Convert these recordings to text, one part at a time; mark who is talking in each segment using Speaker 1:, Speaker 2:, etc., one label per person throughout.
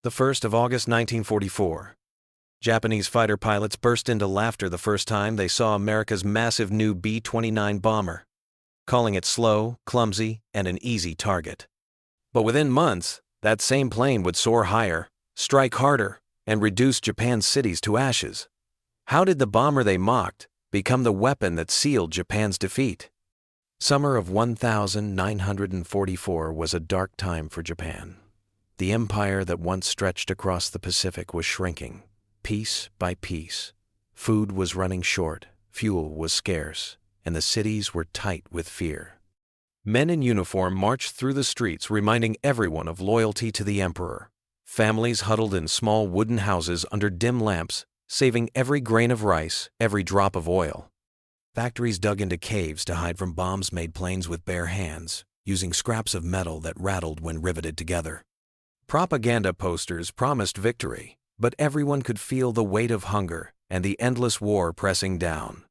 Speaker 1: The 1st of August 1944. Japanese fighter pilots burst into laughter the first time they saw America's massive new B-29 bomber, calling it slow, clumsy, and an easy target. But within months, that same plane would soar higher, strike harder, and reduce Japan's cities to ashes. How did the bomber they mocked become the weapon that sealed Japan's defeat? Summer of 1944 was a dark time for Japan. The empire that once stretched across the Pacific was shrinking, piece by piece. Food was running short, fuel was scarce, and the cities were tight with fear. Men in uniform marched through the streets reminding everyone of loyalty to the emperor. Families huddled in small wooden houses under dim lamps, saving every grain of rice, every drop of oil. Factories dug into caves to hide from bombs-made planes with bare hands, using scraps of metal that rattled when riveted together. Propaganda posters promised victory, but everyone could feel the weight of hunger and the endless war pressing down.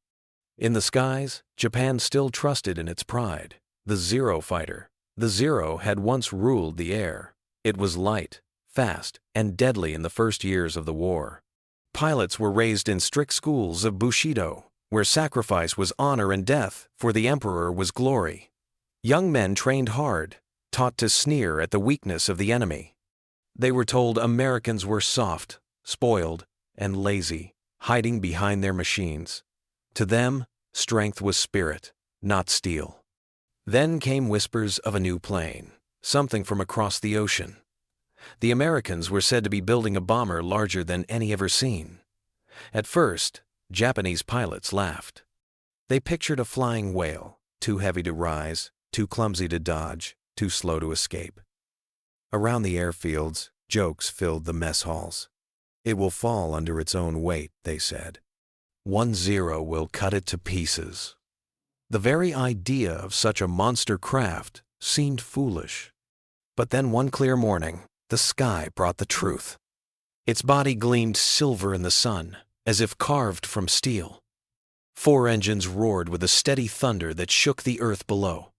Speaker 1: In the skies, Japan still trusted in its pride. The Zero fighter. The Zero had once ruled the air. It was light, fast, and deadly in the first years of the war. Pilots were raised in strict schools of Bushido, where sacrifice was honor and death for the emperor was glory. Young men trained hard, taught to sneer at the weakness of the enemy. They were told Americans were soft, spoiled, and lazy, hiding behind their machines. To them, strength was spirit, not steel. Then came whispers of a new plane, something from across the ocean. The Americans were said to be building a bomber larger than any ever seen. At first, Japanese pilots laughed. They pictured a flying whale, too heavy to rise, too clumsy to dodge, too slow to escape. Around the airfields, jokes filled the mess halls. It will fall under its own weight, they said. 10 will cut it to pieces. The very idea of such a monster craft seemed foolish. But then one clear morning, the sky brought the truth. Its body gleamed silver in the sun, as if carved from steel. 4 engines roared with a steady thunder that shook the earth below.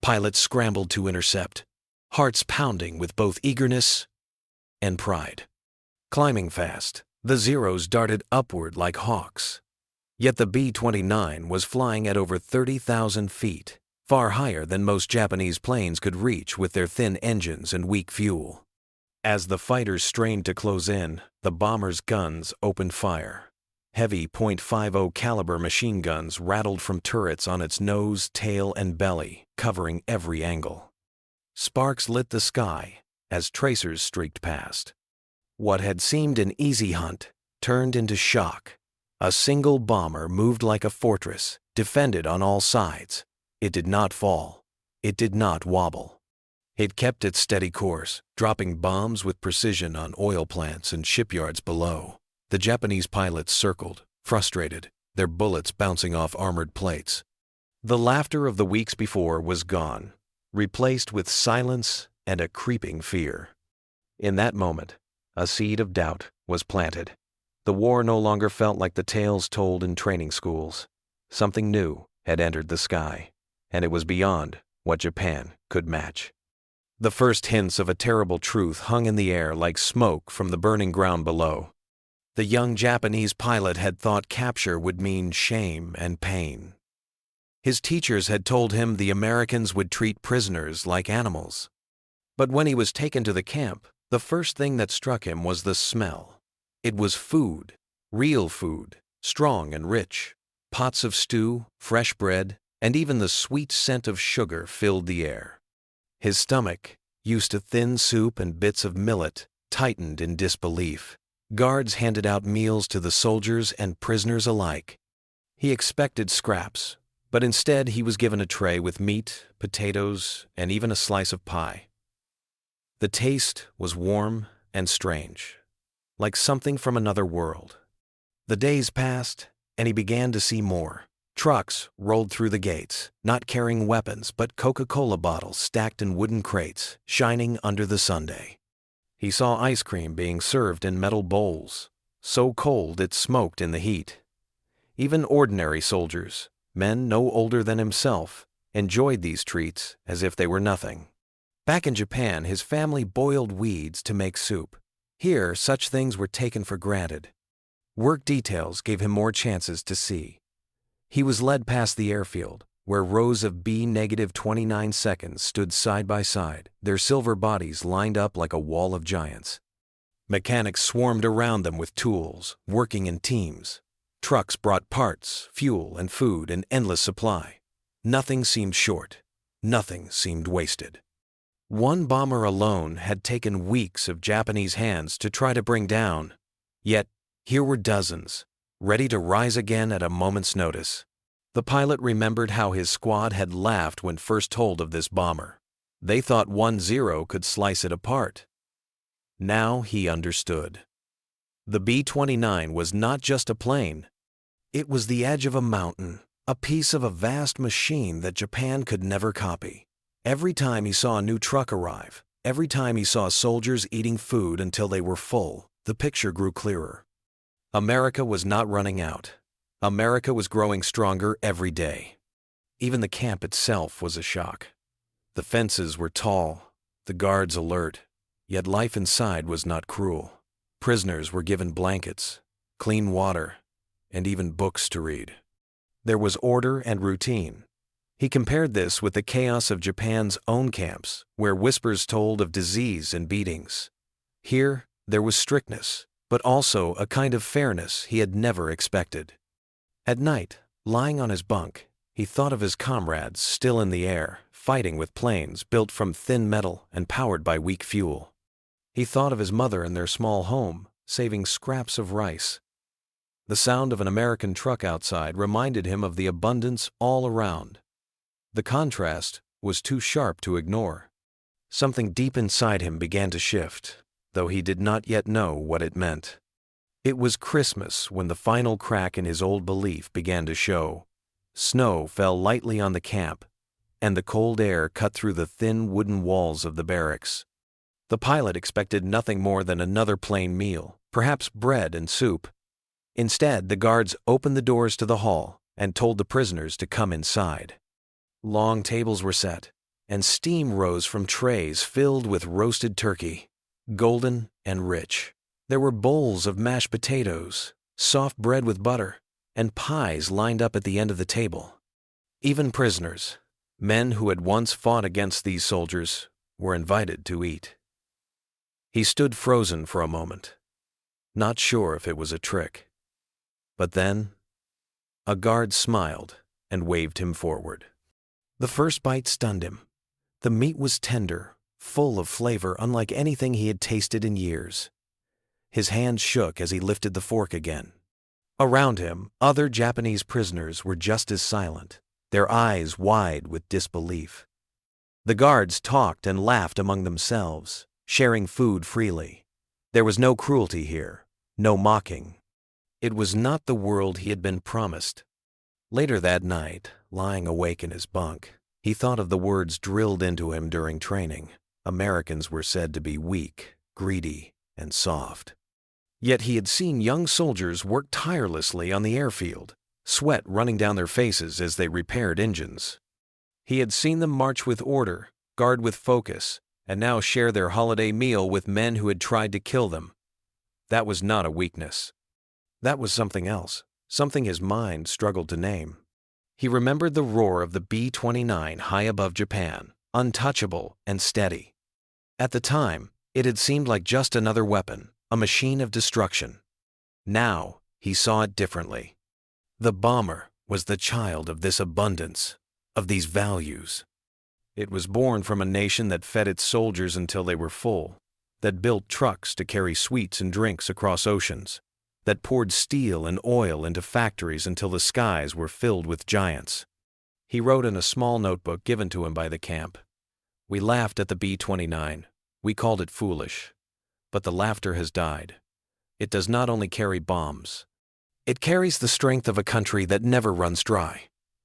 Speaker 1: Pilots scrambled to intercept, hearts pounding with both eagerness and pride. Climbing fast, the Zeros darted upward like hawks. Yet the B-29 was flying at over 30,000 feet, far higher than most Japanese planes could reach with their thin engines and weak fuel. As the fighters strained to close in, the bomber's guns opened fire. Heavy .50 caliber machine guns rattled from turrets on its nose, tail, and belly, covering every angle. Sparks lit the sky as tracers streaked past. What had seemed an easy hunt turned into shock. A single bomber moved like a fortress, defended on all sides. It did not fall. It did not wobble. It kept its steady course, dropping bombs with precision on oil plants and shipyards below. The Japanese pilots circled, frustrated, their bullets bouncing off armored plates. The laughter of the weeks before was gone, replaced with silence and a creeping fear. In that moment, a seed of doubt was planted. The war no longer felt like the tales told in training schools. Something new had entered the sky, and it was beyond what Japan could match. The first hints of a terrible truth hung in the air like smoke from the burning ground below. The young Japanese pilot had thought capture would mean shame and pain. His teachers had told him the Americans would treat prisoners like animals. But when he was taken to the camp, the first thing that struck him was the smell. It was food, real food, strong and rich. Pots of stew, fresh bread, and even the sweet scent of sugar filled the air. His stomach, used to thin soup and bits of millet, tightened in disbelief. Guards handed out meals to the soldiers and prisoners alike. He expected scraps, but instead he was given a tray with meat, potatoes, and even a slice of pie. The taste was warm and strange, like something from another world. The days passed, and he began to see more. Trucks rolled through the gates, not carrying weapons but Coca-Cola bottles stacked in wooden crates, shining under the sundae. He saw ice cream being served in metal bowls, so cold it smoked in the heat. Even ordinary soldiers, men no older than himself, enjoyed these treats as if they were nothing. Back in Japan, his family boiled weeds to make soup. Here, such things were taken for granted. Work details gave him more chances to see. He was led past the airfield, where rows of B-29 seconds stood side by side, their silver bodies lined up like a wall of giants. Mechanics swarmed around them with tools, working in teams. Trucks brought parts, fuel, and food in endless supply. Nothing seemed short. Nothing seemed wasted. One bomber alone had taken weeks of Japanese hands to try to bring down. Yet, here were dozens, ready to rise again at a moment's notice. The pilot remembered how his squad had laughed when first told of this bomber. They thought 1-0 could slice it apart. Now he understood. The B-29 was not just a plane. It was the edge of a mountain, a piece of a vast machine that Japan could never copy. Every time he saw a new truck arrive, every time he saw soldiers eating food until they were full, the picture grew clearer. America was not running out. America was growing stronger every day. Even the camp itself was a shock. The fences were tall, the guards alert, yet life inside was not cruel. Prisoners were given blankets, clean water, and even books to read. There was order and routine. He compared this with the chaos of Japan's own camps, where whispers told of disease and beatings. Here, there was strictness, but also a kind of fairness he had never expected. At night, lying on his bunk, he thought of his comrades still in the air, fighting with planes built from thin metal and powered by weak fuel. He thought of his mother in their small home, saving scraps of rice. The sound of an American truck outside reminded him of the abundance all around. The contrast was too sharp to ignore. Something deep inside him began to shift, though he did not yet know what it meant. It was Christmas when the final crack in his old belief began to show. Snow fell lightly on the camp, and the cold air cut through the thin wooden walls of the barracks. The pilot expected nothing more than another plain meal, perhaps bread and soup. Instead, the guards opened the doors to the hall and told the prisoners to come inside. Long tables were set, and steam rose from trays filled with roasted turkey, golden and rich. There were bowls of mashed potatoes, soft bread with butter, and pies lined up at the end of the table. Even prisoners, men who had once fought against these soldiers, were invited to eat. He stood frozen for a moment, not sure if it was a trick. But then, a guard smiled and waved him forward. The first bite stunned him. The meat was tender, full of flavor unlike anything he had tasted in years. His hand shook as he lifted the fork again. Around him, other Japanese prisoners were just as silent, their eyes wide with disbelief. The guards talked and laughed among themselves, sharing food freely. There was no cruelty here, no mocking. It was not the world he had been promised. Later that night, lying awake in his bunk, he thought of the words drilled into him during training. Americans were said to be weak, greedy, and soft. Yet he had seen young soldiers work tirelessly on the airfield, sweat running down their faces as they repaired engines. He had seen them march with order, guard with focus, and now share their holiday meal with men who had tried to kill them. That was not a weakness. That was something else, something his mind struggled to name. He remembered the roar of the B-29 high above Japan, untouchable and steady. At the time, it had seemed like just another weapon, a machine of destruction. Now, he saw it differently. The bomber was the child of this abundance, of these values. It was born from a nation that fed its soldiers until they were full, that built trucks to carry sweets and drinks across oceans, that poured steel and oil into factories until the skies were filled with giants. He wrote in a small notebook given to him by the camp. We laughed at the B-29. We called it foolish. But the laughter has died. It does not only carry bombs. It carries the strength of a country that never runs dry.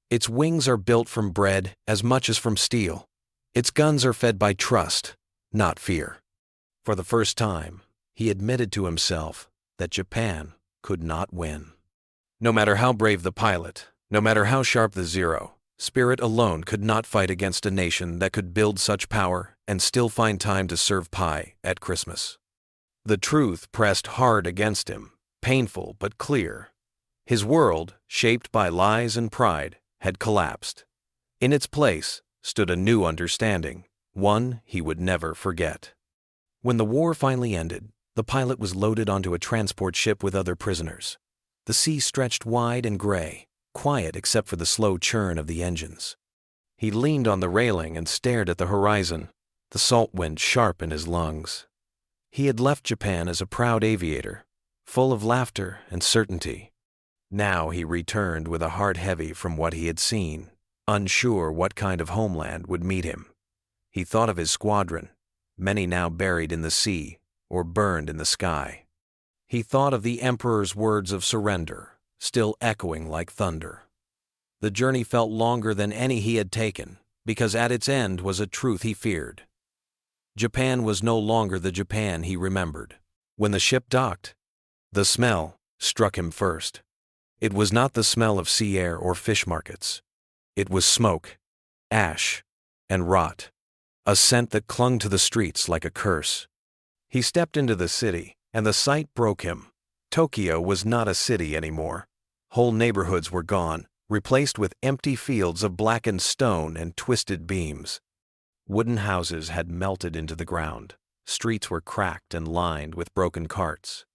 Speaker 1: Its wings are built from bread as much as from steel. Its guns are fed by trust, not fear. For the first time, he admitted to himself that Japan could not win. No matter how brave the pilot, no matter how sharp the zero, spirit alone could not fight against a nation that could build such power and still find time to serve pie at Christmas. The truth pressed hard against him, painful but clear. His world, shaped by lies and pride, had collapsed. In its place stood a new understanding, one he would never forget. When the war finally ended, the pilot was loaded onto a transport ship with other prisoners. The sea stretched wide and gray, quiet except for the slow churn of the engines. He leaned on the railing and stared at the horizon, the salt wind sharp in his lungs. He had left Japan as a proud aviator, full of laughter and certainty. Now he returned with a heart heavy from what he had seen, unsure what kind of homeland would meet him. He thought of his squadron, many now buried in the sea or burned in the sky. He thought of the Emperor's words of surrender, still echoing like thunder. The journey felt longer than any he had taken, because at its end was a truth he feared. Japan was no longer the Japan he remembered. When the ship docked, the smell struck him first. It was not the smell of sea air or fish markets. It was smoke, ash, and rot, a scent that clung to the streets like a curse. He stepped into the city, and the sight broke him. Tokyo was not a city anymore. Whole neighborhoods were gone, replaced with empty fields of blackened stone and twisted beams. Wooden houses had melted into the ground. Streets were cracked and lined with broken carts.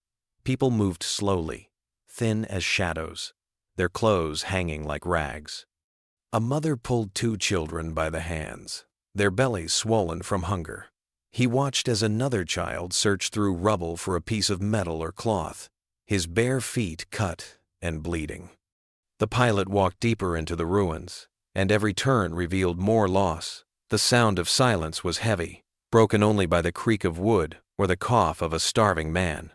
Speaker 1: People moved slowly, thin as shadows, their clothes hanging like rags. A mother pulled two children by the hands, their bellies swollen from hunger. He watched as another child searched through rubble for a piece of metal or cloth, his bare feet cut and bleeding. The pilot walked deeper into the ruins, and every turn revealed more loss. The sound of silence was heavy, broken only by the creak of wood or the cough of a starving man.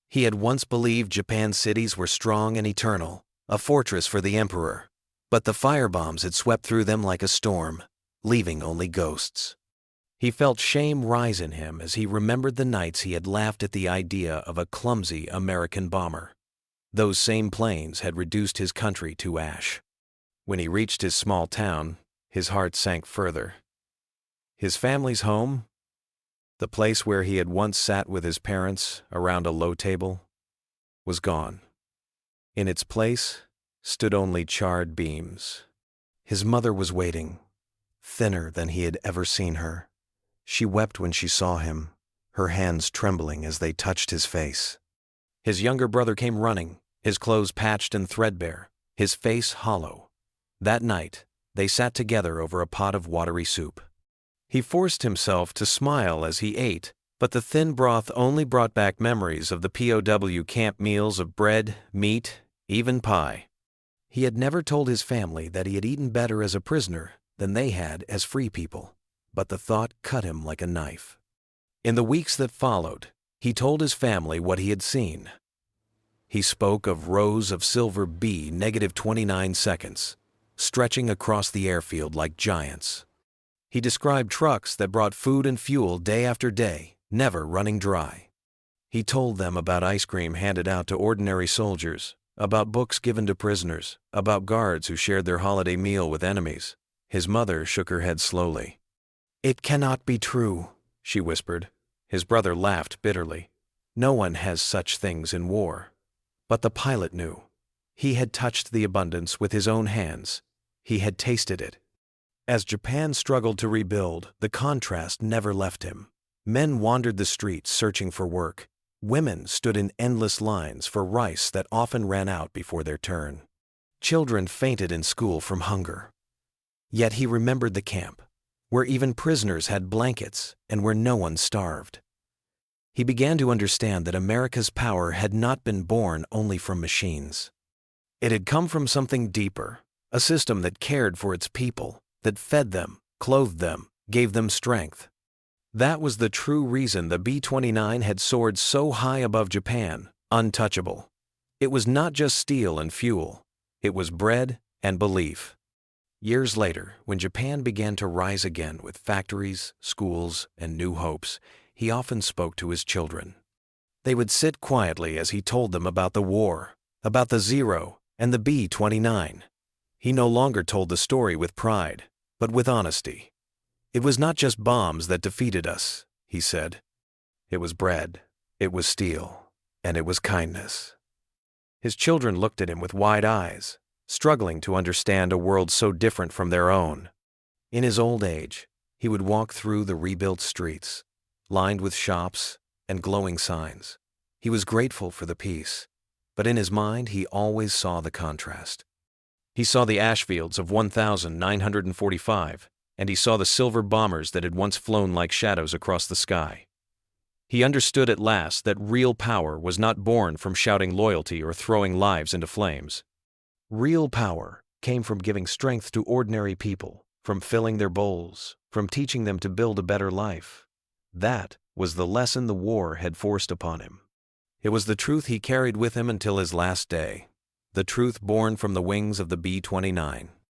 Speaker 1: He had once believed Japan's cities were strong and eternal, a fortress for the Emperor, but the firebombs had swept through them like a storm, leaving only ghosts. He felt shame rise in him as he remembered the nights he had laughed at the idea of a clumsy American bomber. Those same planes had reduced his country to ash. When he reached his small town, his heart sank further. His family's home, the place where he had once sat with his parents around a low table, was gone. In its place stood only charred beams. His mother was waiting, thinner than he had ever seen her. She wept when she saw him, her hands trembling as they touched his face. His younger brother came running, his clothes patched and threadbare, his face hollow. That night, they sat together over a pot of watery soup. He forced himself to smile as he ate, but the thin broth only brought back memories of the POW camp meals of bread, meat, even pie. He had never told his family that he had eaten better as a prisoner than they had as free people, but the thought cut him like a knife. In the weeks that followed, he told his family what he had seen. He spoke of rows of silver B-29 seconds, stretching across the airfield like giants. He described trucks that brought food and fuel day after day, never running dry. He told them about ice cream handed out to ordinary soldiers, about books given to prisoners, about guards who shared their holiday meal with enemies. His mother shook her head slowly. "It cannot be true," she whispered. His brother laughed bitterly. "No one has such things in war." But the pilot knew. He had touched the abundance with his own hands. He had tasted it. As Japan struggled to rebuild, the contrast never left him. Men wandered the streets searching for work. Women stood in endless lines for rice that often ran out before their turn. Children fainted in school from hunger. Yet he remembered the camp, where even prisoners had blankets and where no one starved. He began to understand that America's power had not been born only from machines. It had come from something deeper, a system that cared for its people, that fed them, clothed them, gave them strength. That was the true reason the B-29 had soared so high above Japan, untouchable. It was not just steel and fuel. It was bread and belief. Years later, when Japan began to rise again with factories, schools, and new hopes, he often spoke to his children. They would sit quietly as he told them about the war, about the Zero and the B-29. He no longer told the story with pride, but with honesty. "It was not just bombs that defeated us," he said. "It was bread. It was steel, and it was kindness. His children looked at him with wide eyes, struggling to understand a world so different from their own. In his old age, he would walk through the rebuilt streets, lined with shops and glowing signs. He was grateful for the peace, but in his mind he always saw the contrast. He saw the ash fields of 1945, and he saw the silver bombers that had once flown like shadows across the sky. He understood at last that real power was not born from shouting loyalty or throwing lives into flames. Real power came from giving strength to ordinary people, from filling their bowls, from teaching them to build a better life. That was the lesson the war had forced upon him. It was the truth he carried with him until his last day, the truth born from the wings of the B-29.